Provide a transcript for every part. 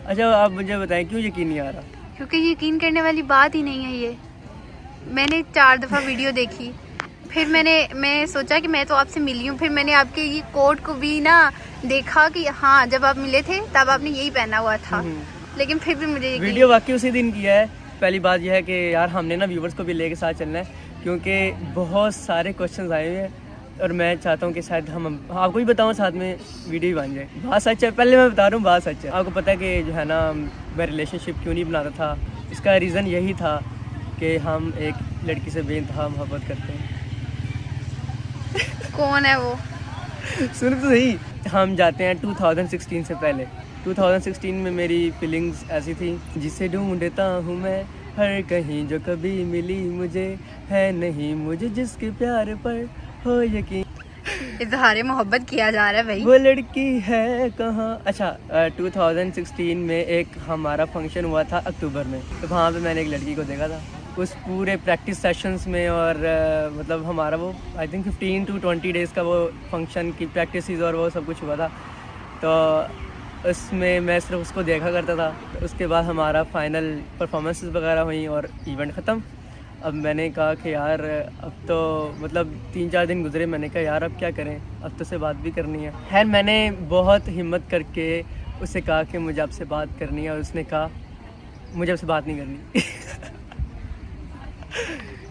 अच्छा आप मुझे बताएं क्यों यकीन नहीं आ रहा? क्योंकि यकीन करने वाली बात ही नहीं है ये। मैंने 4 दफ़ा वीडियो देखी, फिर मैं सोचा कि मैं तो आपसे मिली हूँ, फिर मैंने आपके ये कोट को भी ना देखा कि हाँ जब आप मिले थे तब आपने यही पहना हुआ था, लेकिन फिर भी मुझे वीडियो वाकई उसी दिन किया है। पहली बात यह है कि यार हमने ना व्यूवर्स को भी लेके साथ चलना है, क्योंकि बहुत सारे क्वेश्चंस आए हुए हैं और मैं चाहता हूँ कि शायद हम आपको भी बताऊँ, साथ में वीडियो भी बन जाए। बात सच है, पहले मैं बता रहा हूँ, बात सच है। आपको पता है कि जो है ना मैं रिलेशनशिप क्यों नहीं बनाता था, इसका रीज़न यही था कि हम एक लड़की से बेइंतहा मोहब्बत करते हैं। कौन है वो? सुन तो सही, हम जाते हैं 2016 से पहले। 2016 में मेरी फीलिंग्स ऐसी थी, जिसे ढूंढता हूँ मैं हर कहीं, जो कभी मिली मुझे है नहीं, मुझे जिसके प्यार पर हो यकीन, इजहार मोहब्बत किया जा रहा है भाई। वो लड़की है कहाँ। अच्छा 2016 में एक हमारा फंक्शन हुआ था अक्टूबर में, तो वहाँ पे मैंने एक लड़की को देखा था उस पूरे प्रैक्टिस सेशंस में। और मतलब हमारा वो आई थिंक 15 to 20 डेज़ का वो फंक्शन की प्रैक्टिस और वो सब कुछ हुआ था, तो उसमें मैं सिर्फ उसको देखा करता था। उसके बाद हमारा फाइनल परफॉर्मेंसेस वगैरह हुई और इवेंट ख़त्म। अब मैंने कहा कि यार अब तो मतलब 3-4 दिन गुजरे, मैंने कहा यार अब क्या करें, अब तो से बात भी करनी है। खैर मैंने बहुत हिम्मत करके उससे कहा कि मुझे आपसे बात करनी है, और उसने कहा मुझे आपसे बात नहीं करनी।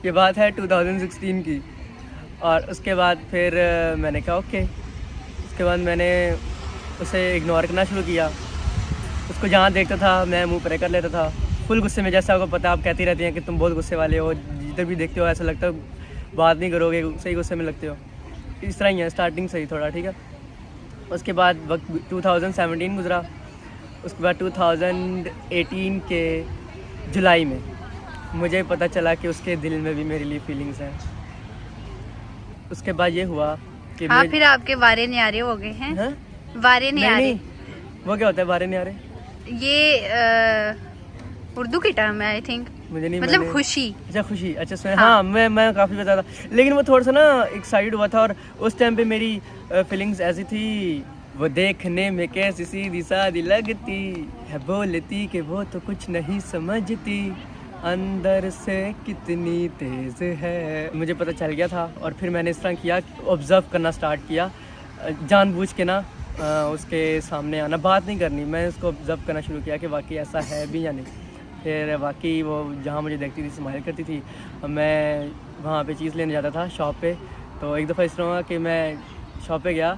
ये बात है 2016 की। और उसके बाद फिर मैंने कहा ओके। उसके बाद मैंने उसे इग्नोर करना शुरू किया। उसको जहाँ देखता था मैं मुंह पर कर लेता था, फुल गुस्से में। जैसा आपको पता, आप कहती रहती हैं कि तुम बहुत गुस्से वाले हो, जिधर भी देखते हो ऐसा लगता है बात नहीं करोगे, सही गुस्से में लगते हो। इस तरह ही है स्टार्टिंग से ही थोड़ा, ठीक है। उसके बाद वक्त 2017 गुजरा। उसके बाद 2018 के जुलाई में मुझे पता चला कि उसके दिल में भी मेरे लिए फीलिंग्स हैं। उसके बाद ये हुआ कि हाँ, फिर आपके वारे न्यारे हो गए हैं। हाँ? वारे न्यारे, वो क्या होता है वारे न्यारे? ये उर्दू की टर्म है आई थिंक, मुझे नहीं, मतलब खुशी। अच्छा खुशी, अच्छा सुना। हाँ मैं काफ़ी बता था, लेकिन वो थोड़ा सा ना एक्साइटेड हुआ था। और उस टाइम पे मेरी फीलिंग्स ऐसी थी, वो देखने में कैसी सीधी सादी लगती है, बोलती कि वो तो कुछ नहीं समझती, अंदर से कितनी तेज़ है। मुझे पता चल गया था और फिर मैंने इस तरह किया, ऑब्ज़र्व करना स्टार्ट किया, जानबूझ के ना उसके सामने आना, बात नहीं करनी, मैं उसको ऑब्ज़र्व करना शुरू किया कि वाकई ऐसा है भी या नहीं। फिर वाकई वो जहाँ मुझे देखती थी स्माइल करती थी। मैं वहाँ पे चीज़ लेने जाता था शॉप पे, तो एक दफ़ा इस तरह हुआ कि मैं शॉप पे गया,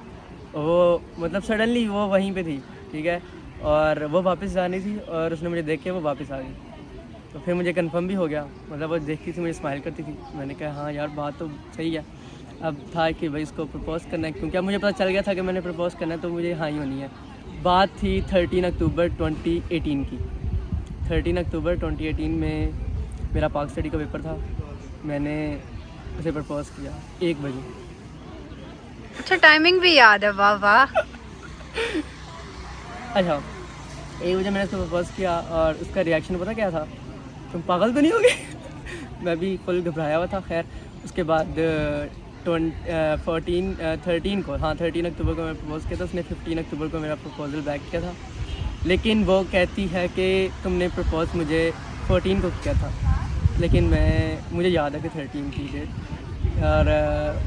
वो मतलब सडनली वो वहीं पे थी, ठीक है, और वो वापस जानी थी और उसने मुझे देख के वो वापस आ गई। तो फिर मुझे कंफर्म भी हो गया, मतलब वो देखती थी मुझे स्माइल करती थी। मैंने कहा हाँ यार बात तो सही है। अब था कि भाई इसको प्रपोज़ करना है, क्योंकि अब मुझे पता चल गया था कि मैंने प्रपोज़ करना है, तो मुझे हाँ ही होनी है। बात थी 13 अक्टूबर 2018 की। 13 अक्टूबर 2018 में मेरा पाक स्टडी का पेपर था। मैंने उसे प्रपोज़ किया 1 बजे। अच्छा, टाइमिंग भी याद है, वाह वाह। अच्छा 1 बजे मैंने उसको प्रपोज़ किया और उसका रिएक्शन पता क्या था? तुम पागल तो नहीं हो गए? मैं भी फुल घबराया हुआ था। खैर उसके बाद 13 को, हाँ 13 अक्टूबर को मैं प्रपोज़ किया था। उसने 15 अक्टूबर को मेरा प्रपोज़ल बैक किया था, लेकिन वो कहती है कि तुमने प्रपोज़ मुझे 14 को किया था, लेकिन मुझे याद है कि 13 की डेट, और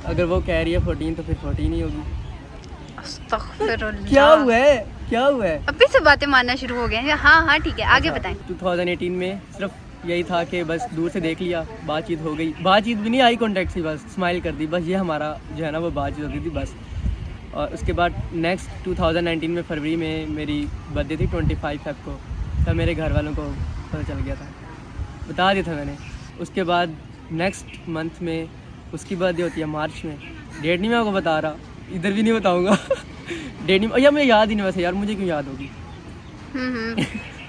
अगर वो कह रही है 14 तो फिर 14 ही होगी। अस्तगफिरुल्लाह। क्या हुआ है, क्या हुआ है? अभी से बातें मानना शुरू हो गए हैं। हाँ हाँ ठीक है, आगे बताएं। 2018 में सिर्फ यही था कि बस दूर से देख लिया, बातचीत हो गई, बातचीत भी नहीं, आई कॉन्टैक्ट थी, बस स्माइल कर दी, बस ये हमारा जो है ना वो बातचीत होती थी बस। और उसके बाद नेक्स्ट 2019 में फरवरी में मेरी बर्थडे थी 25 फेब को, तब मेरे घर वालों को पता चल गया था, बता दिया था मैंने। उसके बाद नेक्स्ट मंथ में उसकी बर्थडे होती है मार्च में, डेट नहीं मैं आपको बता रहा, इधर भी नहीं बताऊँगा। डेट नहीं, या मुझे याद ही नहीं, वैसे यार मुझे क्यों याद होगी।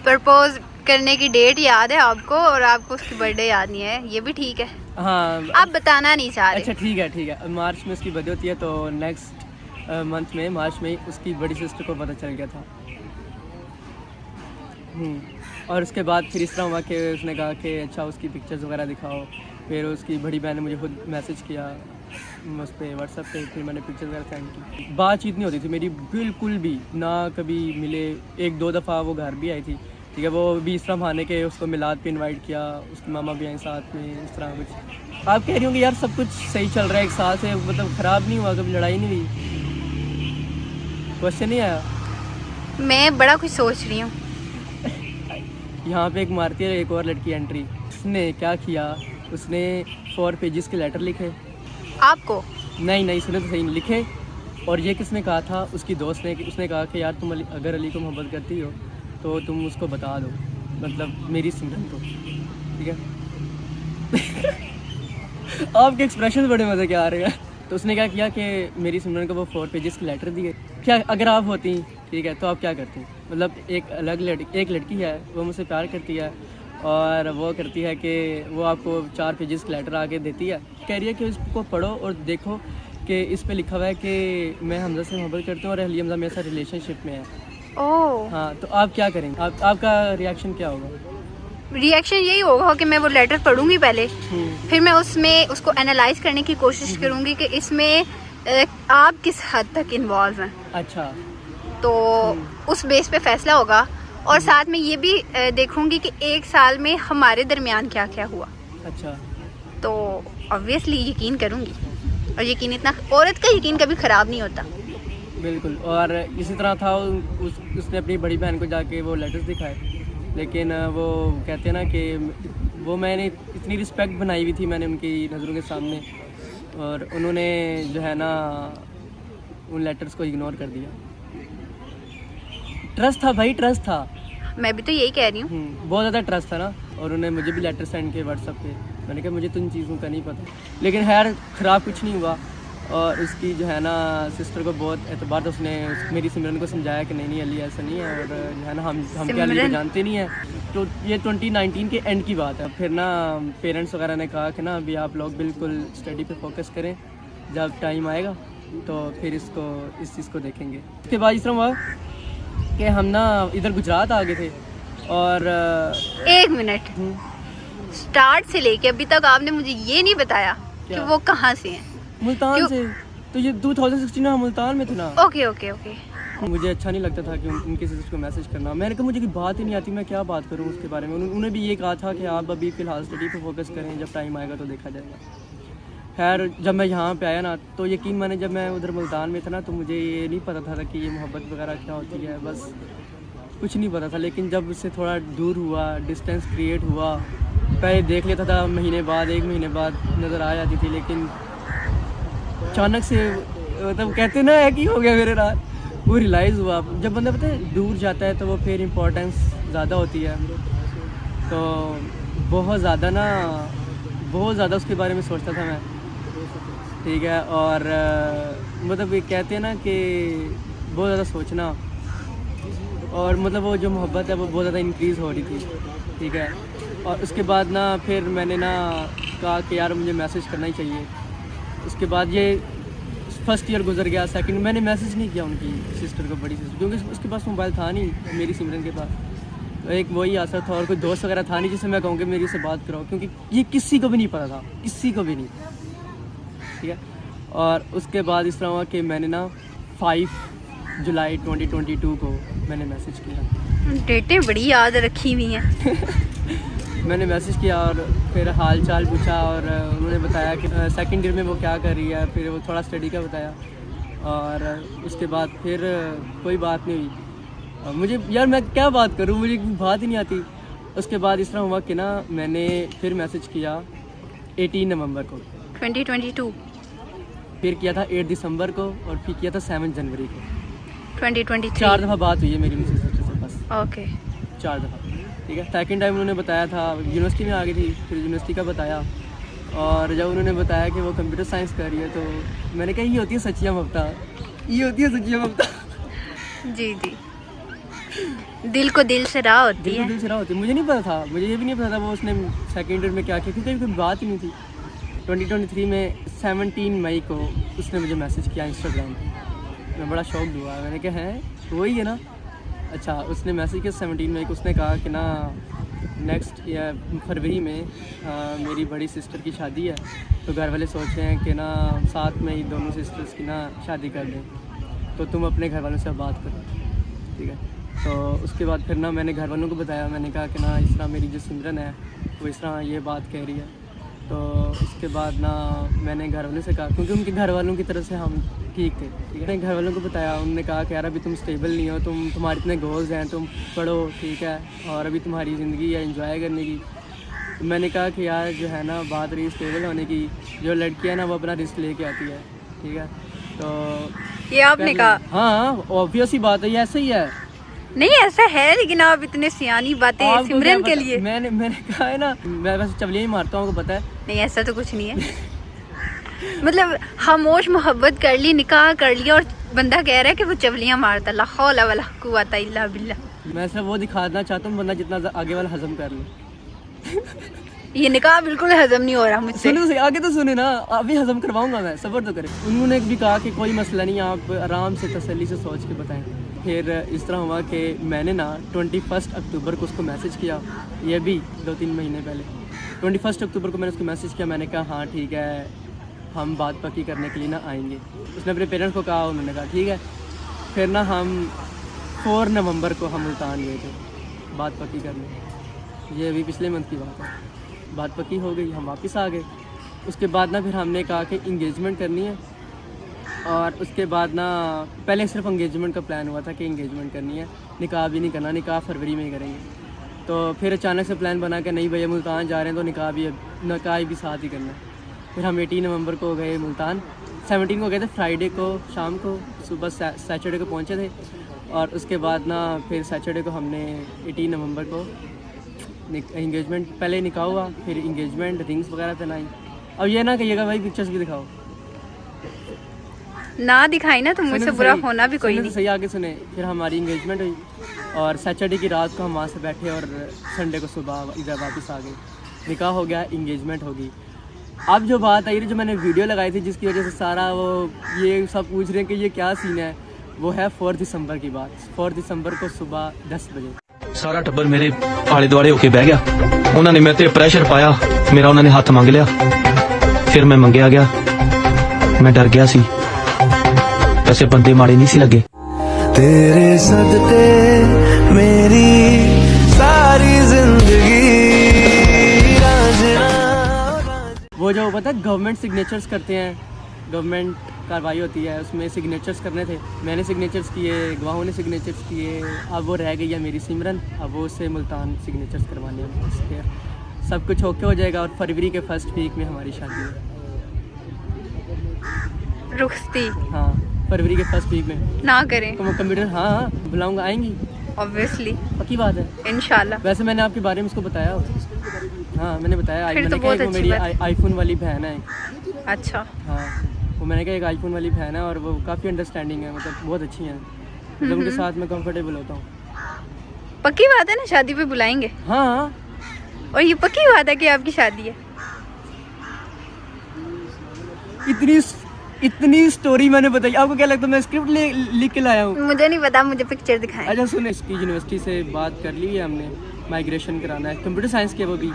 प्रपोज करने की डेट याद है आपको और आपको उसकी बर्थडे याद नहीं है, ये भी ठीक है। हाँ आप बताना नहीं चाह रहे। अच्छा ठीक है ठीक है, मार्च में उसकी बर्थडे होती है, तो नेक्स्ट मंथ में मार्च में उसकी बड़ी सिस्टर को पता चल गया था। और उसके बाद फिर इस तरह हुआ कि उसने कहा कि अच्छा उसकी पिक्चर्स वगैरह दिखाओ। फिर उसकी बड़ी बहन ने मुझे खुद मैसेज किया उस पर व्हाट्सएप पे, फिर मैंने पिक्चर वगैरह सेंड की। बातचीत नहीं होती थी मेरी बिल्कुल भी, ना कभी मिले। 1-2 दफ़ा वो घर भी आई थी, ठीक है, वो भी इस तरह बहाने के उसको मिलाद पे इनवाइट किया, उसकी मामा भी आई साथ में, इस तरह कुछ। आप कह रही होंगे यार सब कुछ सही चल रहा है 1 साल से, मतलब ख़राब नहीं हुआ, कभी लड़ाई नहीं हुई, क्वेश्चन नहीं आया? मैं बड़ा कुछ सोच रही हूँ। यहाँ पे एक मारती है एक और लड़की एंट्री, उसने क्या किया, उसने 4 पेजेस के लेटर लिखे। आपको? नहीं सुने तो सही, लिखे। और ये किसने कहा था? उसकी दोस्त ने। उसने कहा कि यार तुम अगर अली को मोहब्बत करती हो तो तुम उसको बता दो, मतलब मेरी सिमरन को, ठीक है। आपके एक्सप्रेशन बड़े मज़े के आ रहे हैं। तो उसने क्या किया कि मेरी सिमरन को वो 4 पेजेस के लेटर दिए। क्या अगर आप होती, ठीक है, तो आप क्या करती? मतलब एक लड़की है, वो मुझसे प्यार करती है और वो करती है कि वो आपको 4 पेजेस के लेटर आके देती है, कह रही है कि इसको पढ़ो और देखो कि इस पे लिखा हुआ है कि मैं हमजा से मोहब्बत करती हूँ और अली हमजा मेरे साथ रिलेशनशिप में है। ओह। हाँ, तो आप क्या करेंगे? आपका रिएक्शन क्या होगा? रिएक्शन यही होगा कि मैं वो लेटर पढ़ूंगी पहले, फिर मैं उसमें उसको एनालाइज करने की कोशिश करूंगी कि इसमें आप किस हद तक इन्वॉल्व हैं। अच्छा। तो उस बेस पे फैसला होगा। और साथ में ये भी देखूंगी कि 1 साल में हमारे दरमियान क्या क्या हुआ। अच्छा। तो ऑब्वियसली यकीन करूंगी, और यकीन इतना, औरत का यकीन कभी ख़राब नहीं होता। बिल्कुल। और इसी तरह था उसने अपनी बड़ी बहन को जाके वो लेटर्स दिखाए, लेकिन वो कहते हैं ना कि वो मैंने इतनी रिस्पेक्ट बनाई हुई थी मैंने उनकी नज़रों के सामने, और उन्होंने जो है ना उन लेटर्स को इग्नोर कर दिया। ट्रस्ट था भाई, ट्रस्ट था। मैं भी तो यही कह रही हूँ। बहुत ज़्यादा ट्रस्ट था ना। और उन्होंने मुझे भी लेटर सेंड किए व्हाट्सएप पे। मैंने कहा मुझे तो इन चीज़ों का नहीं पता, लेकिन खैर ख़राब कुछ नहीं हुआ। और उसकी जो है ना सिस्टर को बहुत एतबार था, उसने मेरी सिमरन को समझाया कि नहीं अली ऐसा नहीं है, और जो है ना हम क्या अली को जानते नहीं हैं। तो ये 2019 के एंड की बात है। फिर ना पेरेंट्स वगैरह ने कहा कि ना अभी आप लोग बिल्कुल स्टडी पे फोकस करें, जब टाइम आएगा तो फिर इस चीज़ को देखेंगे। उसके बाद इस तरह हुआ कि हम ना इधर गुजरात आ गए थे। और 1 मिनट, स्टार्ट से लेके अभी तक आपने मुझे ये नहीं बताया कि वो कहाँ से हैं। मुल्तान से। तो ये 2016 में हम मुल्तान में थे ना। Okay okay okay. मुझे अच्छा नहीं लगता था कि उनके सिस्टर को मैसेज करना। मैंने कहा मुझे कोई बात ही नहीं आती, मैं क्या बात करूं उसके बारे में। उन्होंने भी ये कहा था कि आप अभी फ़िलहाल स्टडी पे फोकस करें, जब टाइम आएगा तो देखा जाएगा। खैर जब मैं यहाँ पे आया ना, तो यकीन माने जब मैं उधर मुल्तान में था ना, तो मुझे ये नहीं पता था कि ये मोहब्बत वगैरह क्या होती है, बस कुछ नहीं पता था। लेकिन जब उससे थोड़ा दूर हुआ, डिस्टेंस क्रिएट हुआ, पहले देख लेता था महीने बाद, 1 महीने बाद नज़र आ जाती थी, लेकिन अचानक से मतलब कहते ना है कि हो गया मेरे रात, वो रियलाइज़ हुआ। जब बंदा पता है दूर जाता है तो वो फिर इम्पोर्टेंस ज़्यादा होती है। तो बहुत ज़्यादा उसके बारे में सोचता था मैं, ठीक है। और मतलब ये कहते हैं ना कि बहुत ज़्यादा सोचना, और मतलब वो जो मोहब्बत है वो बहुत ज़्यादा इंक्रीज़ हो रही थी, ठीक है। और उसके बाद ना फिर मैंने ना कहा कि यार मुझे मैसेज करना ही चाहिए। उसके बाद ये फर्स्ट ईयर गुजर गया, सेकंड मैंने मैसेज नहीं किया उनकी सिस्टर को, बड़ी सिस्टर, क्योंकि उसके पास मोबाइल था नहीं मेरी सिमरन के पास। तो एक वही आसर था, और कोई दोस्त वगैरह था नहीं जिससे मैं कहूँ कि मेरी से बात कराओ, क्योंकि ये किसी को भी नहीं पता था, किसी को भी नहीं, ठीक है। और उसके बाद इस तरह हुआ कि मैंने ना 5 जुलाई 2022 को मैंने मैसेज किया। डेटें बड़ी याद रखी हुई हैं। मैंने मैसेज किया और फिर हाल चाल पूछा, और उन्होंने बताया कि सेकंड ईयर में वो क्या कर रही है, फिर वो थोड़ा स्टडी का बताया। और उसके बाद फिर कोई बात नहीं हुई। मुझे यार मैं क्या बात करूँ, मुझे बात ही नहीं आती। उसके बाद इस तरह हुआ कि ना मैंने फिर मैसेज किया 18 नवंबर को 2022, फिर किया था 8 दिसंबर को, और फिर किया था 7 जनवरी को। 2023। 4 दफ़ा बात हुई है मेरी उनसे सिस्टर से बस। ओके। 4 दफ़ा, ठीक है। सेकंड टाइम उन्होंने बताया था, यूनिवर्सिटी में आ गई थी, फिर यूनिवर्सिटी का बताया। और जब उन्होंने बताया कि वो कंप्यूटर साइंस कर रही है, तो मैंने कहा ये होती है सच्चियाँ ममता, ये होती है सच्चियाँ ममता। जी जी, दिल को दिल से राह होती है। दिल से राह होती है। मुझे नहीं पता था, मुझे ये भी नहीं पता था वो उसने सेकंड ईयर में क्या किया, क्योंकि कोई बात ही नहीं थी। 2023 में 17 मई को उसने मुझे मैसेज किया इंस्टाग्राम पे। मैं बड़ा शौक हुआ, मैंने कहा है वही है ना। अच्छा, उसने मैसेज किया 17 मई को, उसने कहा कि ना नेक्स्ट फरवरी में मेरी बड़ी सिस्टर की शादी है, तो घर वाले सोच रहे हैं कि ना साथ में ही दोनों सिस्टर्स की ना शादी कर दें, तो तुम अपने घर वालों से बात करो, ठीक है। तो उसके बाद फिर ना मैंने घर वालों को बताया, मैंने कहा कि ना इस तरह मेरी जो सिमरन है वो इस तरह ये बात कह रही है। तो उसके बाद ना मैंने घर वालों से कहा, क्योंकि उनके घर वालों की तरफ से हम ठीक थे, ठीक है। मैंने घर वालों को बताया, उन्होंने कहा कि यार अभी तुम स्टेबल नहीं हो, तुम्हारे इतने गोल्स हैं, तुम पढ़ो, ठीक है, और अभी तुम्हारी ज़िंदगी है एंजॉय करने की। तो मैंने कहा कि यार जो है ना बात रही स्टेबल होने की, जो लड़की है ना वो अपना रिस्क लेके आती है, ठीक है। तो ये आपने कहा? हाँ, ऑब्वियस ही बात है, ये ऐसे ही है। नहीं ऐसा है, लेकिन आप इतने सियानी बातें सिमरन के लिए। मैंने कहा है ना, मैं वैसे चवलियाँ ही मारता हूँ, आपको पता है। नहीं ऐसा तो कुछ नहीं है। मतलब खामोश मोहब्बत कर ली, निकाह कर लिया, और बंदा कह रहा है कि वो चवलियाँ मारता। ला हौला वला कुव्वता इल्ला बिल्लाह। मैं सिर्फ वो दिखाना चाहता हूँ बंदा जितना आगे वाला हजम कर ले। ये निकाह बिल्कुल हजम नहीं हो रहा मुझसे। सुनो आगे तो सुने ना, अभी हजम करवाऊंगा मैं, सब्र तो करें। उन्होंने भी कहा कि कोई मसला नहीं, आप आराम से तसल्ली से सोच के बताएं। फिर इस तरह हुआ कि मैंने ना 21 अक्टूबर को उसको मैसेज किया, ये भी 2-3 महीने पहले। 21 अक्टूबर को मैंने उसको मैसेज किया, मैंने कहा हाँ ठीक है, हम बात पक्की करने के लिए ना आएंगे। उसने अपने पेरेंट्स को कहा, उन्होंने कहा ठीक है। फिर ना हम 4 नवंबर को हम मुल्तान गए थे बात पक्की करने, ये अभी पिछले मंथ की बात है। बात पक्की हो गई, हम वापस आ गए। उसके बाद ना फिर हमने कहा कि इंगेजमेंट करनी है, और उसके बाद ना पहले सिर्फ इंगेजमेंट का प्लान हुआ था कि इंगेजमेंट करनी है, निकाह भी नहीं करना, निकाह फरवरी में ही करेंगे। तो फिर अचानक से प्लान बना कि नहीं भैया मुल्तान जा रहे हैं तो निकाह भी साथ ही करना है। फिर हम 18 नवंबर को गए मुल्तान, 17 को गए थे, फ्राइडे को शाम को, सुबह सैटरडे को पहुँचे थे। और उसके बाद ना फिर सैटरडे को हमने 18 नवंबर को इंगेजमेंट, पहले निकाह हुआ, फिर इंगेजमेंट, रिंग्स वगैरह पहनाई। अब ये ना कहिएगा भाई पिक्चर्स भी दिखाओ, ना दिखाई ना तो मुझसे बुरा होना भी कोई नहीं। सही आगे सुने। फिर हमारी इंगेजमेंट हुई, और सैटरडे की रात को हम वहाँ से बैठे, और संडे को सुबह इधर वापस आ गए। निकाह हो गया, इंगेजमेंट होगी। अब जो बात आई, जो मैंने वीडियो लगाई थी जिसकी वजह से सारा वो ये सब पूछ रहे हैं कि ये क्या सीन है, वो है 4 दिसंबर की बात। 4 दिसंबर को सुबह 10 बजे सारा टब्बर मेरे आले दुआले होके बह गया। उन्होंने मेरे ते प्रेशर पाया, मेरा उन्होंने हाथ मंग लिया। फिर मैं मंगया गया, मैं डर गया सी, ऐसे बंदे माड़े नहीं सी लगे। तेरे सदके मेरी सारी जिंदगी वो जो पता है गवर्नमेंट सिग्नेचर्स करते हैं, गवर्नमेंट कार्रवाई होती है, उसमें सिग्नेचर्स करने थे। मैंने सिग्नेचर्स किए, गवाहों ने सिग्नेचर्स किए। अब वो रह गई है मेरी सिमरन, अब वो उससे मुल्तान सिग्नेचर्स करवाने हैं। उसके सब कुछ ओके हो जाएगा, और फरवरी के फर्स्ट वीक में हमारी शादी है। रुखसती? हाँ, फरवरी के फर्स्ट वीक में। ना करें तो कंप्यूटर, हाँ बुलाऊंगा, आएंगी ऑब्वियसली, पक्की बात है इंशाल्लाह। वैसे मैंने आपके बारे में उसको बताया, हाँ मैंने बताया। फिर मैंने तो कहा बहुत वो अच्छी मेरी बात। आईफोन वाली बहन है। अच्छा, हाँ, वो मैंने कहा एक आईफोन वाली बहन है, और वो काफ़ी अंडरस्टैंडिंग है, मतलब बहुत अच्छी हैं, मतलब उनके साथ मैं कंफर्टेबल होता हूँ। पक्की बात है ना, शादी पे बुलाएंगे? हाँ, और ये पक्की बात है कि आपकी शादी है? इतनी स्टोरी मैंने बताई, आपको क्या लगता है मैं स्क्रिप्ट लिख के लाया हूँ? मुझे नहीं पता, मुझे पिक्चर दिखाएं। अच्छा सुने, इसकी यूनिवर्सिटी से बात कर ली है हमने, माइग्रेशन कराना है, कंप्यूटर साइंस के वो भी,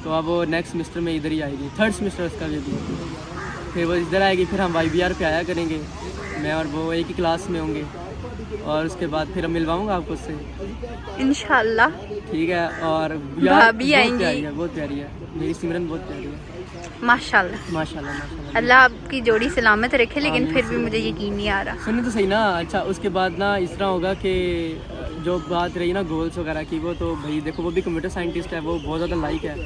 तो अब वो नेक्स्ट सेमेस्टर में इधर ही आएगी, 3rd सेमेस्टर उसका भी। फिर वो इधर आएगी, फिर हम YBR पे आया करेंगे, मैं और वो एक ही क्लास में होंगे, और उसके बाद फिर हम मिलवाऊंगा आपको उससे इंशाल्लाह। ठीक है। और भाभी आएंगी, बहुत प्यारी है मेरी सिमरन, बहुत प्यारी है, माशाल्लाह माशाल्लाह माशाल्लाह। अल्लाह आपकी जोड़ी सलामत रखे, लेकिन फिर भी मुझे यकीन नहीं आ रहा। सुनिए तो सही ना। अच्छा, उसके बाद ना इस तरह होगा कि जो बात रही ना गोल्स वगैरह की, वो तो भाई देखो, वो भी कंप्यूटर साइंटिस्ट है, वो बहुत ज़्यादा लाइक है,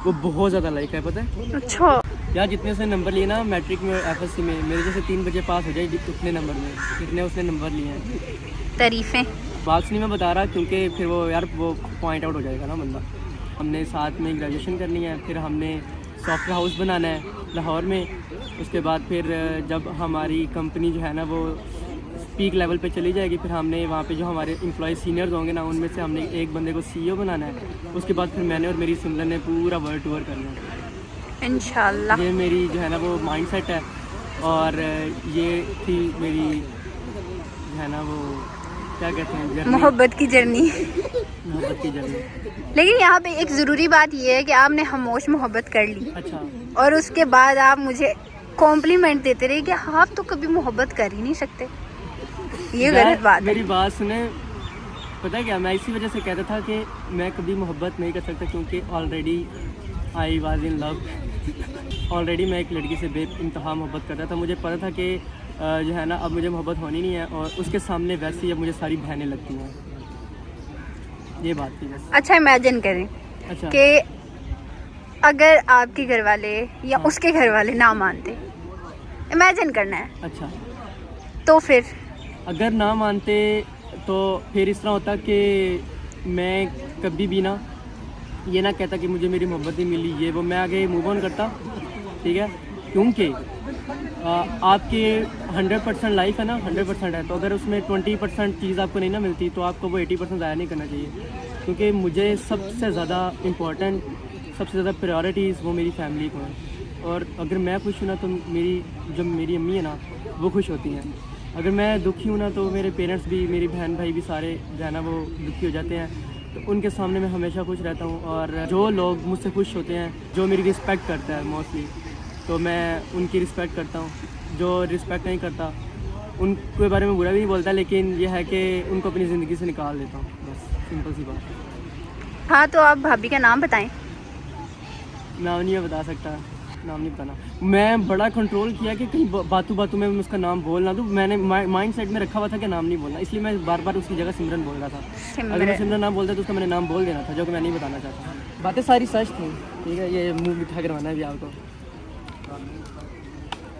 वो बहुत ज़्यादा लाइक है, पता है। अच्छा, यार जितने उसने नंबर लिए ना मैट्रिक में, FSC में, मेरे जैसे 3 बजे पास हो जाए उतने नंबर में, जितने उसने नंबर लिए हैं। तारीफ़ें मार्क्स नहीं मैं बता रहा, क्योंकि फिर वो यार वो पॉइंट आउट हो जाएगा ना बंदा। हमने साथ में ग्रेजुएशन करनी है, फिर हमने सॉफ्टवेयर हाउस बनाना है लाहौर में। उसके बाद फिर जब हमारी कंपनी जो है ना वो पीक लेवल पे चली जाएगी, फिर हमने वहाँ पे जो हमारे एम्प्लॉय सीनियर्स होंगे ना, उनमें से हमने एक बंदे को CEO बनाना है। उसके बाद फिर मैंने और मेरी सिमरन ने पूरा वर्ल्ड टूर करना है इंशाल्लाह। ये मेरी जो है ना वो माइंडसेट है, और ये थी मेरी जो है ना वो क्या कहते हैं, जर्नी, मोहब्बत की जर्नी। मोहब्बत की जर्नी। लेकिन यहाँ पे एक ज़रूरी बात ये है कि आपने खामोश मोहब्बत कर ली अच्छा, और उसके बाद आप मुझे कॉम्प्लीमेंट देते रहे कि आप तो कभी मोहब्बत कर ही नहीं सकते। ये गलत बात है। मेरी बात सुने, पता है क्या, मैं इसी वजह से कहता था कि मैं कभी मोहब्बत नहीं कर सकता, क्योंकि already I was in love. Already मैं एक लड़की से बेइंतहा मोहब्बत करता था। मुझे पता था कि जो है ना, अब मुझे मोहब्बत होनी नहीं है, और उसके सामने वैसे ही अब मुझे सारी बहनें लगती हैं। ये बात थी बस। अच्छा, इमेजिन करें अच्छा, कि अगर आपके घर वाले या हाँ। उसके घर वाले ना मानते, इमेजिन करना है, अच्छा, तो फिर अगर ना मानते तो फिर इस तरह होता कि मैं कभी भी ना ये ना कहता कि मुझे मेरी मोहब्बत नहीं मिली, ये वो, मैं आगे मूव ऑन करता। ठीक है, क्योंकि आपके 100% लाइफ है ना, 100% है, तो अगर उसमें 20% चीज़ आपको नहीं ना मिलती तो आपको वो 80% ज़ाया नहीं करना चाहिए। क्योंकि मुझे सबसे ज़्यादा इम्पोर्टेंट, सबसे ज़्यादा प्रायोरिटीज़ वो मेरी फैमिली को है। और अगर मैं खुश हूँ ना तो जो मेरी अम्मी है ना वो खुश होती हैं। अगर मैं दुखी हूँ ना तो मेरे पेरेंट्स भी, मेरी बहन भाई भी सारे जो है ना वो दुखी हो जाते हैं। तो उनके सामने मैं हमेशा खुश रहता हूँ। और जो लोग मुझसे खुश होते हैं, जो मेरी रिस्पेक्ट करता है मोस्टली, तो मैं उनकी रिस्पेक्ट करता हूँ। जो रिस्पेक्ट नहीं करता उनके बारे में बुरा भी नहीं बोलता, लेकिन यह है कि उनको अपनी ज़िंदगी से निकाल देता हूँ, बस सिंपल सी बात। हाँ, तो आप भाभी का नाम बताएं। नाम नहीं मैं बता सकता, नाम नहीं बताना। मैं बड़ा कंट्रोल किया कि कहीं बातों में उसका नाम बोल ना दूँ। मैंने माइंड सेट में रखा हुआ था कि नाम नहीं बोलना, इसलिए मैं बार बार उसकी जगह सिमरन बोल रहा था। अगर मैं सिमरन नाम बोलता तो उसका मैंने नाम बोल देना था, जो कि मैं नहीं बताना चाहता। बातें सारी सच थी, ठीक है, ये मुंह मिठा करवाना है भी आपको।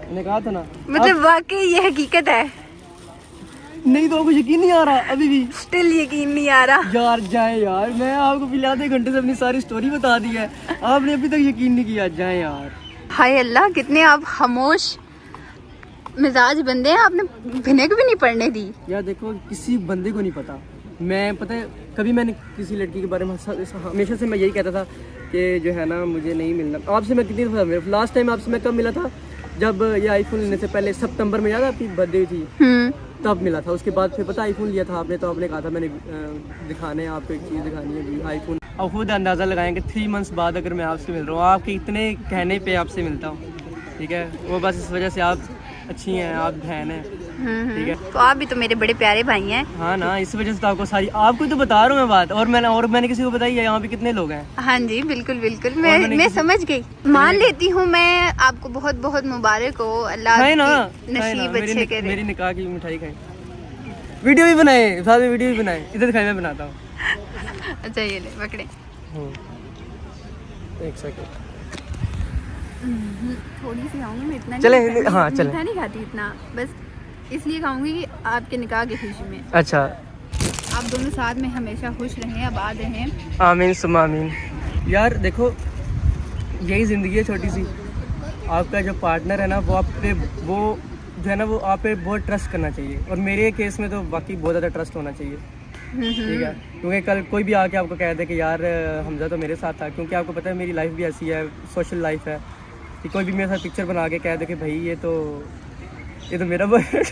मैंने कहा था ना, मतलब वाकई ये हकीकत है, नहीं तो आपको यकीन नहीं आ रहा अभी भी? स्टिल यकीन नहीं आ रहा। यार जाए यार, मैं आपको पिछले आधे घंटे से अपनी सारी स्टोरी बता दी है, आपने अभी तक यकीन नहीं किया। जाए यार, हाय अल्लाह, कितने आप खामोश मिजाज बंदे हैं, आपने भिनक भी नहीं पड़ने दी। यार देखो, किसी बंदे को नहीं पता। मैं पता है कभी मैंने किसी लड़की के बारे में हमेशा से मैं यही कहता था कि जो है ना मुझे नहीं मिलना। आपसे मैं कितनी दफ़ा, मेरे लास्ट टाइम आपसे मैं कब मिला था? जब ये आईफोन लेने से पहले सितंबर में, याद है आपकी बर्थडे थी, तब मिला था। उसके बाद फिर पता आईफोन लिया था आपने, तो आपने कहा था मैंने दिखाने आपको एक चीज़ दिखानी है आईफोन। अब खुद अंदाज़ा लगाएंगे 3 मंथ्स बाद अगर मैं आपसे मिल रहा हूँ, आपके इतने कहने पे आपसे मिलता हूँ, ठीक है, वो बस इस वजह से आप अच्छी हैं, आप बहन हैं, ठीक है। तो आप भी तो मेरे बड़े प्यारे भाई हैं। हाँ ना, इस वजह से तो आपको सारी, आपको तो बता रहा हूँ मैं बात। और मैंने किसी को बताई है यहाँ पे कितने लोग हैं? हाँ जी, बिल्कुल बिल्कुल, मैं समझ गई, मान लेती हूँ। मैं आपको बहुत बहुत मुबारक हो, अल्लाह की नसीब अच्छे करे। मेरी निकाह की मिठाई खाएं, वीडियो भी बनाए, साथ में वीडियो भी बनाए, इधर दिखाई, मैं बनाता हूँ। अच्छा ये ले पकड़े, एक सेकंड, थोड़ी सी खाऊंगी मैं, इतना चले, नहीं, हाँ, चले। मीठा नहीं खाती इतना, बस इसलिए खाऊंगी कि आपके निकाह की खुशी में अच्छा, आप दोनों साथ में हमेशा खुश रहें, आबाद रहें। आमीन सुम्मा आमीन। यार देखो, यही ज़िंदगी है छोटी सी। आपका जो पार्टनर है ना, वो आप पे, वो जो है ना, वो आप पे बहुत ट्रस्ट करना चाहिए। और मेरे केस में तो बाकी बहुत ज़्यादा ट्रस्ट होना चाहिए, ठीक है। क्योंकि कल कोई भी आके आपको कह दे कि यार हमजा तो मेरे साथ था, क्योंकि आपको पता है मेरी लाइफ भी ऐसी है, सोशल लाइफ है, कि कोई भी मेरे साथ पिक्चर बना के कह दे कि भाई ये तो मेरा बॉयफ्रेंड।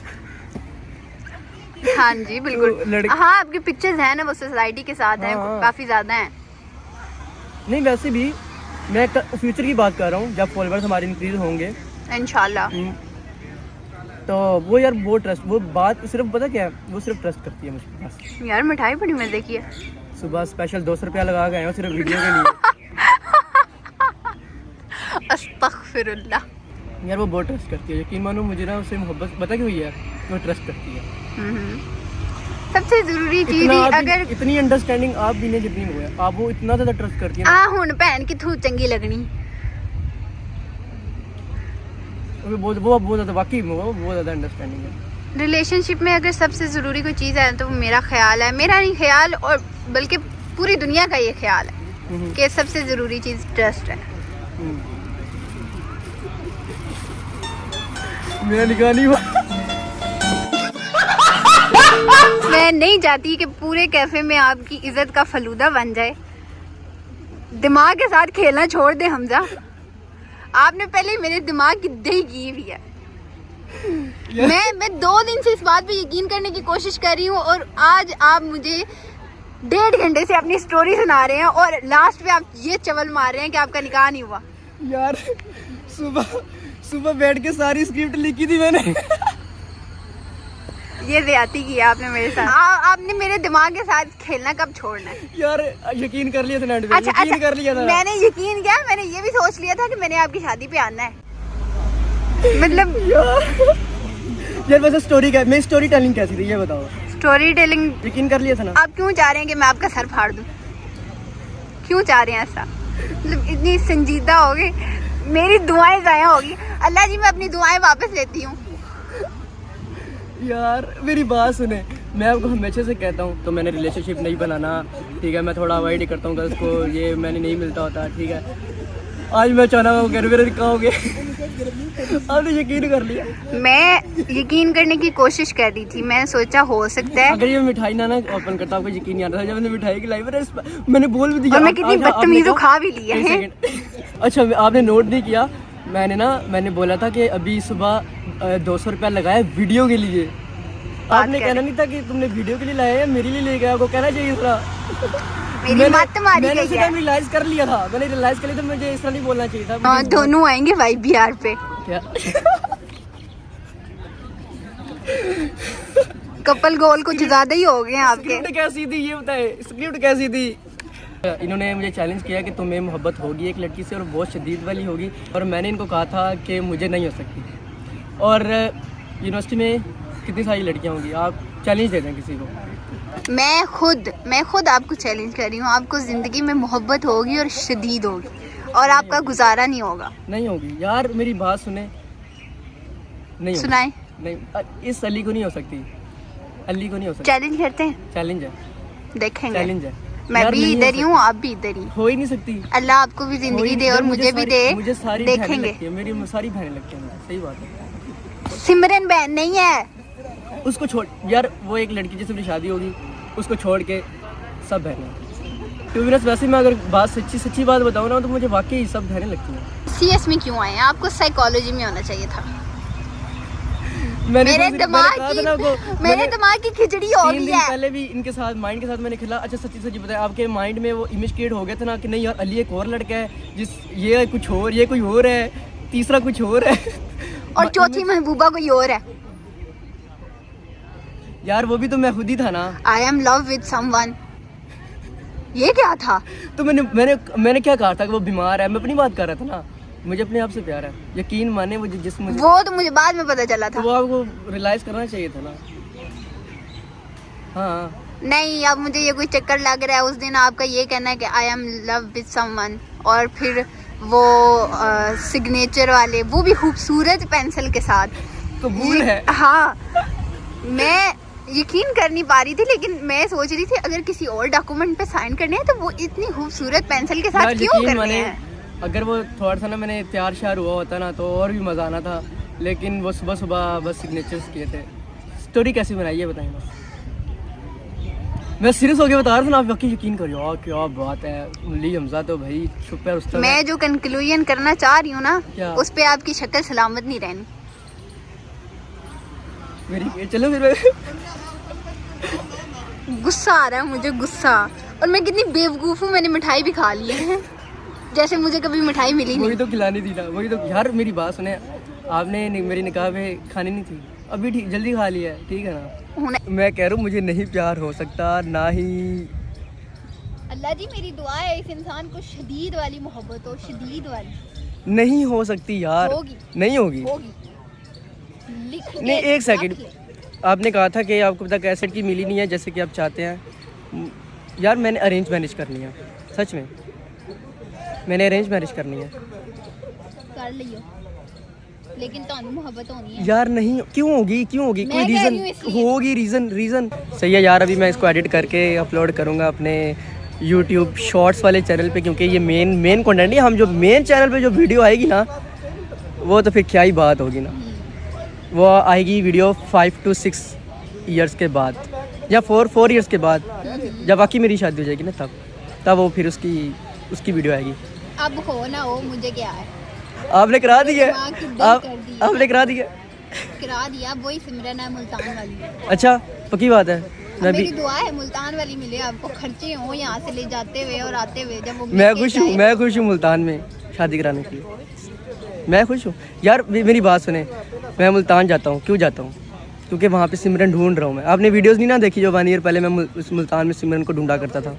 हाँ जी बिल्कुल, हाँ आपकी पिक्चर्स हैं ना वो सोसाइटी के साथ हैं, हाँ। काफ़ी ज़्यादा हैं। नहीं वैसे भी मैं फ्यूचर की बात कर रहा हूँ, जब फॉलोअर्स हमारे इंक्रीज होंगे इंशाल्लाह, तो वो यार वो ट्रस्ट, वो बात सिर्फ पता क्या है, वो सिर्फ ट्रस्ट करती है मुझ पर बस। यार मिठाई बड़ी मजे की है। सुबह स्पेशल 200 रुपया लगा के आए हो सिर्फ वीडियो के लिए। अस्तगफिरुल्लाह। यार वो बहुत ट्रस्ट करती है, यकीन मानो मुझे ना उससे मोहब्बत पता क्यों हुई है, वो ट्रस्ट करती है। सबसे जरूरी चीज इतना ही भी- अगर इतनी अंडरस्टैंडिंग आप भी नहीं जितनी हुआ है, आप वो इतना ज़्यादा ट्रस्ट करती है ना, आ हुन भैन किथों चंगी लगनी। वो बहुत ज़्यादा वाकई में वो बहुत ज़्यादा अंडरस्टैंडिंग है। रिलेशनशिप में अगर सबसे ज़रूरी कोई चीज़ है तो वो मेरा ख्याल है, मेरा नहीं ख्याल और बल्कि पूरी दुनिया का ये ख्याल है कि सबसे ज़रूरी चीज़ ट्रस्ट है। मेरा निकाह नहीं हुआ। मैं नहीं चाहती कि पूरे कैफे में आपकी इज्जत का फलूदा बन जाए। दिमाग के साथ खेलना छोड़ दे हमजा, आपने पहले मेरे दिमाग की दही की हुई है। मैं 2 दिन से इस बात पे यकीन करने की कोशिश कर रही हूँ और आज आप मुझे 1.5 घंटे से अपनी स्टोरी सुना रहे हैं और लास्ट पे आप ये चवल मार रहे हैं कि आपका निकाह नहीं हुआ। यार सुबह बैठ के सारी स्क्रिप्ट लिखी थी मैंने। ये ज्यादती की है आपने मेरे साथ। आपने मेरे दिमाग के साथ खेलना कब छोड़ना है? यार यकीन कर लिया था नेट पे। अच्छा, यकीन कर लिया था। मैंने यकीन किया, मैंने ये भी सोच लिया था कि मैंने आपकी शादी पे आना है। मतलब यार वैसे स्टोरी क्या, मेरी स्टोरी टेलिंग कैसी थी ये बताओ। स्टोरी टेलिंग यकीन कर लिया था ना। आप क्यों चाह रहे हैं कि मैं आपका सर फाड़ दूं? क्यों चाह रहे हैं ऐसा? मतलब इतनी संजीदा होगी, मेरी दुआएं ज़ाया होगी। अल्लाह जी मैं अपनी दुआएं वापस लेती हूँ। यार मेरी बात सुने, मैं आपको हमेशा से कहता हूँ तो मैंने रिलेशनशिप नहीं बनाना, ठीक है। मैं थोड़ा अवॉइड ही करता हूँ गर्ल्स को, ये मैंने नहीं मिलता होता, ठीक है। आज मैं चाहना हूँ घर मेरे निकाह हो गया। आपने यकीन कर लिया। मैं यकीन करने की कोशिश कर रही थी, मैंने सोचा हो सकता है। अगर ये मिठाई ना ओपन करता आपको यकीन नहीं आता था। जब मैंने मिठाई खिलाई मैंने बोल भी दिया। और मैं कितनी बदतमीज़ खा भी लिया है। अच्छा आपने नोट नहीं किया, मैंने बोला था कि अभी सुबह 200 रुपया लगाया वीडियो के लिए। आपने कहना नहीं था कि तुमने वीडियो के लिए लाया है, मेरे लिए ले गया। आपको कहना चाहिए था। मेरी मत मारी गई है। मैंने रियलाइज कर लिया था, मैंने रियलाइज कर लिया था, मुझे इस तरह नहीं बोलना चाहिए था। दोनों आएंगे YBR पे। क्या कपल गोल कुछ ज्यादा ही हो गए हैं आपके। स्क्रिप्ट कैसी थी ये बताए, स्क्रिप्ट कैसी थी? इन्होंने मुझे चैलेंज किया कि तुम्हें मोहब्बत होगी एक लड़की से और बहुत शदीद वाली होगी, और मैंने इनको कहा था कि मुझे नहीं हो सकती। और यूनिवर्सिटी में कितनी सारी लड़कियां होंगी, आप चैलेंज दे दें किसी को। मैं खुद आपको चैलेंज कर रही हूँ, आपको जिंदगी में मोहब्बत होगी और शदीद होगी और आपका गुजारा नहीं होगा। नहीं होगी यार, मेरी बात सुने। नहीं सुनाए। नहीं, इस अली को नहीं हो सकती, अली को नहीं हो सकती। चैलेंज करते हैं, चैलेंज है, देखेंगे। चैलेंज है। मैं भी इधर ही हूँ, आप भी इधर ही। हो ही नहीं सकती। अल्लाह आपको भी जिंदगी दे और मुझे भी दे। मुझे सारी देखेंगे। मेरी सारी बहनें लगती हैं, सही बात है। सिमरन बहन नहीं है। उसको छोड़ यार, वो एक लड़की जिससे मेरी शादी होगी उसको छोड़ के सब बहनें। टू व्हीलर्स वैसे मैं अगर बात सच्ची बात बताऊँ ना तो मुझे वाकई सब बहनें लगती हैं। CS में क्यों आए हैं? आपको साइकोलॉजी में होना चाहिए था। मेरे दिमाग की खिचड़ी हो गई है। पहले भी इनके साथ माइंड के साथ मैंने खेला। अच्छा सच्ची बताया, आपके माइंड में वो इमेज क्रिएट हो गया था ना कि नहीं यार अली एक और लड़का है, ये कुछ और, ये कोई और है, तीसरा कुछ और है और चौथी महबूबा कोई और है। यार वो भी तो मैं खुद ही था ना। I am love with someone। ये क्या था? तो मैंने क्या कहा था कि वो बीमार है, मैं अपनी बात कर रहा था ना। मुझे अपने आप से प्यार है, यकीन माने। वो जिस मुझे वो तो मुझे बाद में पता चला था। तो वो आपको रियलाइज करना चाहिए था ना। हाँ नहीं, अब मुझे ये कोई चक्कर लग रहा है। उस दिन आपका ये कहना है कि I am love with someone और फिर वो सिग्नेचर वाले, वो भी खूबसूरत पेंसिल के साथ। कबूल है। हाँ, मैं यकीन कर नहीं पा रही थी, लेकिन मैं सोच रही थी अगर किसी और डॉक्यूमेंट पे साइन करने हैं तो वो इतनी खूबसूरत पेंसिल के साथ क्यों करने हैं? अगर वो थोड़ा सा ना मैंने तैयार श्यार हुआ होता ना तो और भी मजा आना था, लेकिन वो सुबह बस सिग्नेचर्स किए थे। स्टोरी कैसी बनाई है बताइए बस। मैं सीरियस होके बता रहा था ना, आप बाकी यकीन करिए। यार क्या बात है, उल्ली हमजा तो भाई चुप है उस्ताद। मैं जो कंक्लूजन करना चाह रही हूँ ना, क्या? उस पे आपकी शक्ल सलामत नहीं रहनी मेरी। चलो फिर गुस्सा आ रहा है मुझे, गुस्सा। और मैं कितनी बेवकूफ़ हूँ, मैंने मिठाई भी खा ली है जैसे मुझे कभी मिठाई मिली नहीं। वही तो खिलानी थी ना, वही तो। यार मेरी बात सुने, आपने मेरी निकाह पे खानी नहीं थी, अभी ठीक जल्दी खा लिया है, ठीक है ना। मैं कह रहा हूँ मुझे नहीं प्यार हो सकता ना ही। अल्लाह जी मेरी दुआ है इस इंसान को शदीद वाली मोहब्बत हो, शदीद वाली। नहीं हो सकती यार, होगी। नहीं होगी। नहीं एक सेकंड, आपने कहा था कि आपको पता कैसेट की मिली नहीं है जैसे कि आप चाहते हैं। यार मैंने अरेंज मैरिज करनी है, सच में मैंने अरेंज मैरिज करनी है। कर लियो, लेकिन तो मोहब्बत होनी है यार। नहीं क्यों होगी, क्यों होगी? कोई रीजन होगी, रीजन सही है यार। अभी मैं इसको एडिट करके अपलोड करूँगा अपने YouTube शॉर्ट्स वाले चैनल पे, क्योंकि ये मेन कंटेंट है। हम जो मेन चैनल पे जो वीडियो आएगी ना, वो तो फिर क्या ही बात होगी ना। वो आएगी वीडियो 5 to 6 ईयर्स के बाद, या 4 ईयर्स के बाद, जब बाकी मेरी शादी हो जाएगी ना, तब वो फिर उसकी वीडियो आएगी। अब हो ना हो, मुझे क्या है। आपने करा दी है, आपने आपने करा दी है। करा दिया, वही सिमरन है मुल्तान वाली। अच्छा पक्की बात है। मैं मेरी भी दुआ है मुल्तान वाली मिले आपको, खर्चे हो यहाँ से ले जाते हुए और आते हुए। जब वो मैं मिल के खुश हूँ, जाए। मैं खुश हूँ मुल्तान में शादी कराने के लिए। मैं खुश हूँ यार। मेरी बात सुने, मैं मुल्तान जाता हूँ, क्यों जाता हूँ? क्योंकि वहाँ पे सिमरन ढूंढ रहा हूँ मैं। आपने वीडियोस नहीं ना देखी जो 1 ईयर पहले मैं उस मुल्तान में सिमरन को ढूंढा करता था?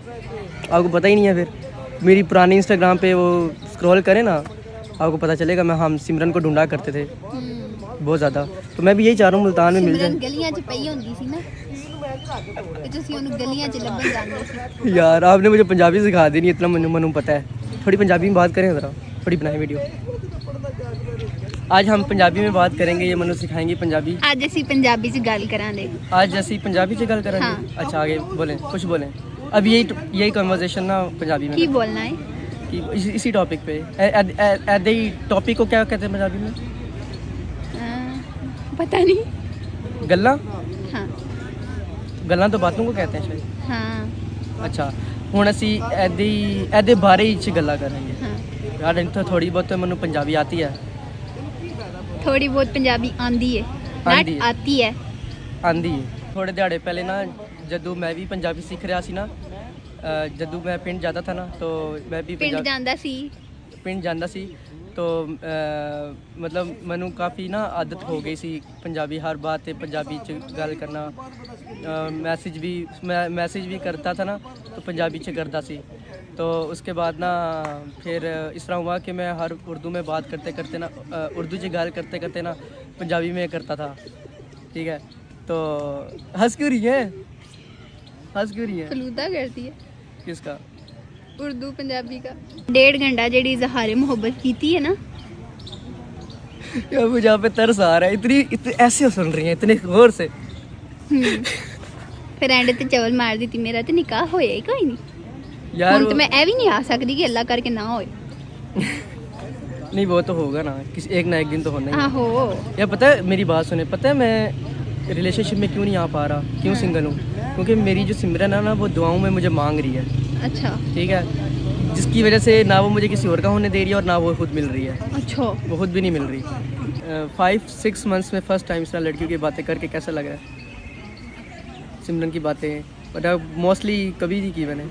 आपको पता ही नहीं है। फिर मेरी पुरानी इंस्टाग्राम पे वो स्क्रॉल करें ना, आपको पता चलेगा मैं हम सिमरन को ढूंढा करते थे बहुत ज़्यादा। तो मैं भी यही चाह रहा हूँ मुल्तान में मिल सिमरन जाए। गलियां 'ਚ ਪਈ ਹੁੰਦੀ ਸੀ ना, ਤੇ ਤੁਸੀਂ ਉਹਨੂੰ ਗਲੀਆਂ 'ਚ ਲੱਭਣ ਜਾਂਦੇ ਸੀ। यार आपने मुझे पंजाबी सिखा दी नहीं, इतना मनु पता है। थोड़ी पंजाबी में बात करें ज़रा, थोड़ी बनाए वीडियो। आज हम पंजाबी में बात करेंगे, ये मनु सिखाएंगी पंजाबी। ਅੱਜ ਅਸੀਂ ਪੰਜਾਬੀ 'ਚ ਗੱਲ ਕਰਾਂਗੇ। आज जैसी पंजाबी से गल करेंगे। हाँ। अच्छा आगे बोलें, कुछ बोलें। अब यही कन्वर्सेशन ना पंजाबी में ਕੀ बोलना है? कि इसी टॉपिक पे ऐदे ही टॉपिक को क्या कहते हैं पंजाबी में? पता नहीं। गल्ला हाँ गल्ला तो बातों को कहते हैं शायद। हाँ अच्छा हुण असी ऐदे बारे ही च गल्ला करेंगे। हाँ यार इत्थों थोड़ी बहुत मैनू पंजाबी आती है। थोड़ी बहुत पंजाबी आंदी है, आंदी नट है। आती है। आंदी है। थोड़े दिहाड़े पहले ना जदों मैं भी पंजाबी सीख रहा सी ना, जदों मैं पिंड जाता था ना, तो मैं भी पिंड ਜਾਂਦਾ ਸੀ। पिंड जाता सी तो मतलब मैनू काफ़ी ना आदत हो गई सी पंजाबी, हर बात ते पंजाबी च गल करना। मैसेज भी करता था ना तो पंजाबी च करता सी। तो उसके बाद ना फिर इस तरह हुआ कि मैं हर उर्दू में बात करते करते ना उर्दू च गल करते करते ना पंजाबी में करता था। ठीक है, तो हंस क्यों रही है? हंस क्यों रही है? फलूदा करती है किसका? उर्दू पंजाबी का। 1.5 घंटा जेडी इजहार मोहब्बत की है ना, यार मुझे यहाँ पे तरस आ रहा है। इतनी ऐसे सुन रही हैं इतने गौर से। फिर एंड ते चवल मार दी थी, मेरा तो निकाह होया ही कोई नहीं। यार ਹੁਣ तो मैं ए भी नहीं आ सकती कि अल्लाह करके ना होए। नहीं वो तो होगा ना, एक ना एक दिन तो होना ही है। आहो यार पता है मेरी बात सुने, पता है मैं रिलेशनशिप में क्यों नहीं आ पा रहा, क्यों सिंगल हूँ? क्योंकि मेरी जो सिमरन है ना वो दुआओं में मुझे मांग रही है। अच्छा ठीक है, जिसकी वजह से ना वो मुझे किसी और का होने दे रही है और ना वो खुद मिल रही है। अच्छा वो खुद भी नहीं मिल रही। 5-6 मंथ्स में फर्स्ट टाइम इस तरह लड़कियों की बातें करके कैसा लग रहा है? सिमरन की बातें बट मोस्टली कभी नहीं की मैंने।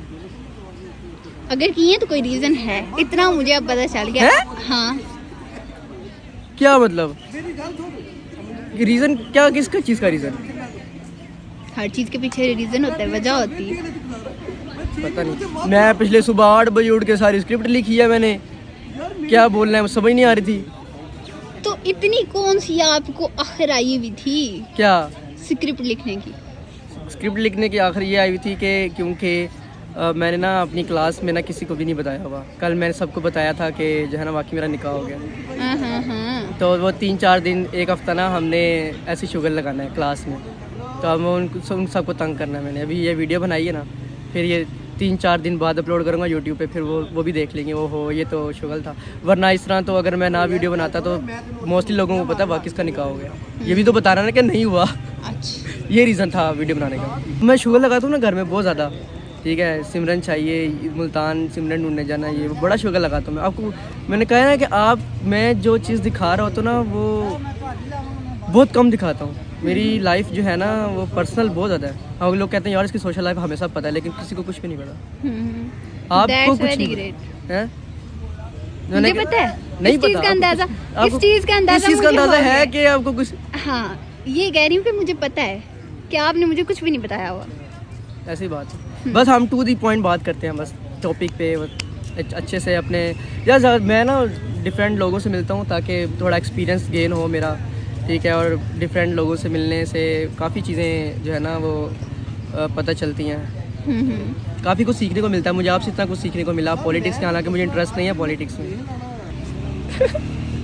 अगर किए तो कोई रीजन है, इतना मुझे अब पता चल गया। हाँ क्या मतलब रीज़न? क्या किसका चीज़ का रीज़न? हर चीज के पीछे रीजन होता है, वजह होती है। पता नहीं। मैं पिछले सुबह 8 बजे उठ के सारी स्क्रिप्ट लिखी है मैंने। क्या बोलना है समझ नहीं आ रही थी। तो इतनी कौन सी आपको आखिर आई हुई थी क्या स्क्रिप्ट लिखने की? स्क्रिप्ट लिखने की आखिर ये आई हुई थी कि क्योंकि मैंने ना अपनी क्लास में ना किसी को भी नहीं बताया हुआ। कल मैंने सबको बताया था कि जो है ना वाकई मेरा निकाह हो गया। हाँ। तो वो 3-4 दिन, एक हफ्ता ना हमने ऐसी शुगर लगाना है क्लास में। तो अब उन सबको तंग करना है मैंने। अभी ये वीडियो बनाई है ना, फिर ये 3-4 दिन बाद अपलोड करूँगा यूट्यूब पे, फिर वो भी देख लेंगे। वो हो ये तो शुगल था, वरना इस तरह तो अगर मैं ना वीडियो बनाता तो मोस्टली लोगों को पता वाकई इसका निकाह हो गया। ये भी तो बता रहा ना कि नहीं हुआ। अच्छा ये रीज़न था वीडियो बनाने का। मैं शुगर लगाता हूँ ना घर में बहुत ज़्यादा। ठीक है, सिमरन चाहिए, मुल्तान सिमरन ढूंढने जाना, ये बड़ा शुगर लगाता हूँ मैं। आपको मैंने कहा ना कि आप, मैं जो चीज़ दिखा रहा होता हूँ ना वो बहुत कम दिखाता हूँ। मेरी लाइफ जो है ना वो पर्सनल बहुत ज़्यादा है। और लोग कहते हैं यार इसकी सोशल लाइफ हमें सब पता है, लेकिन किसी को कुछ भी नहीं पता। आपको कुछ नहीं पता है? मुझे पता है। नहीं इस चीज़ पता का अंदाजा, आपको- इस चीज़ का अंदाजा इस चीज़ का मुझे अंदाजा हो है गया। कि आपको कुछ। हाँ ये कह रही हूँ कि मुझे पता है कि आपने मुझे कुछ भी नहीं बताया हुआ। ऐसी बात है। बस हम टू दी पॉइंट बात करते हैं, बस टॉपिक पे अच्छे से अपने। यार मैं ना डिफरेंट लोगों से मिलता हूँ ताकि थोड़ा एक्सपीरियंस गेन हो मेरा। ठीक है, और डिफरेंट लोगों से मिलने से काफ़ी चीज़ें जो है ना वो पता चलती हैं। काफ़ी कुछ सीखने को मिलता है। मुझे आपसे इतना कुछ सीखने को मिला पॉलिटिक्स के, हालांकि मुझे इंटरेस्ट नहीं है पॉलिटिक्स में।